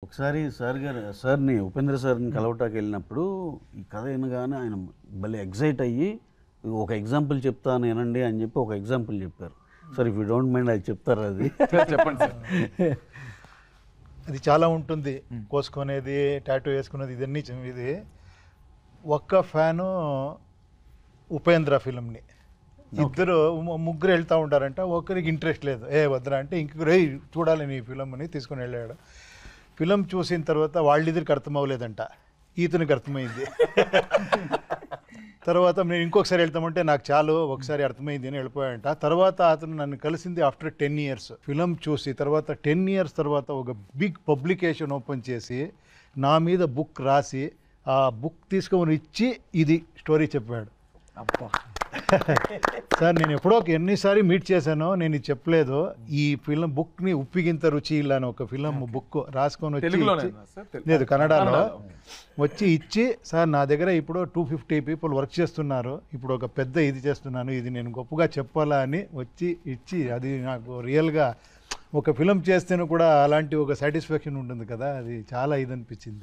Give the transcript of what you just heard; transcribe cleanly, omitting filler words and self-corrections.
ఒకసారి సార్ని ఉపేంద్ర సార్ని కలవటానికి వెళ్ళినప్పుడు ఈ కథ వినగానే ఆయన భలే ఎగ్జైట్ అయ్యి ఒక ఎగ్జాంపుల్ చెప్తాను వినండి అని చెప్పి ఒక ఎగ్జాంపుల్ చెప్పారు. Sir if you don't mind అది చెప్తారు. అది చెప్పండి సార్. అది చాలా ఉంటుంది, కోసుకునేది, టాటూ వేసుకునేది, ఇదన్నీ ఇది. ఒక్క ఫ్యాను ఉపేంద్ర ఫిలింని, ముగ్గురు వెళ్తూ ఉంటారంట. ఒకరికి ఇంట్రెస్ట్ లేదు, వద్దరా అంటే ఇంకొకరు చూడాలి నీ ఫిలిం అని తీసుకుని వెళ్ళాడు. ఫిలిం చూసిన తర్వాత వాళ్ళిద్దరికి అర్థం అవ్వలేదంట, ఈతనికి అర్థమైంది. తర్వాత నేను ఇంకొకసారి వెళ్తామంటే నాకు చాలు ఒకసారి అర్థమైంది అని వెళ్ళిపోయాడంట. తర్వాత అతను నన్ను కలిసింది ఆఫ్టర్ 10 years. ఫిలిం చూసి తర్వాత 10 years తర్వాత ఒక బిగ్ పబ్లికేషన్ ఓపెన్ చేసి నా మీద బుక్ రాసి ఆ బుక్ తీసుకొని ఇచ్చి ఇది స్టోరీ చెప్పాడు. సార్ నేను ఎప్పుడో ఎన్నిసారి మీట్ చేశానో నేను ఇది చెప్పలేదు. ఈ ఫిలిం బుక్ని ఉప్పిగింత రుచి ఇలా అని ఒక ఫిలిం బుక్ రాసుకొని వచ్చి లేదు కన్నడలో వచ్చి ఇచ్చి, సార్ నా దగ్గర ఇప్పుడు 250 people వర్క్ చేస్తున్నారు, ఇప్పుడు ఒక పెద్ద ఇది చేస్తున్నాను, ఇది నేను గొప్పగా చెప్పాలా అని వచ్చి ఇచ్చి, అది నాకు రియల్గా ఒక ఫిలిం చేస్తేనే కూడా అలాంటి ఒక సాటిస్ఫాక్షన్ ఉంటుంది కదా, అది చాలా ఇది అనిపించింది.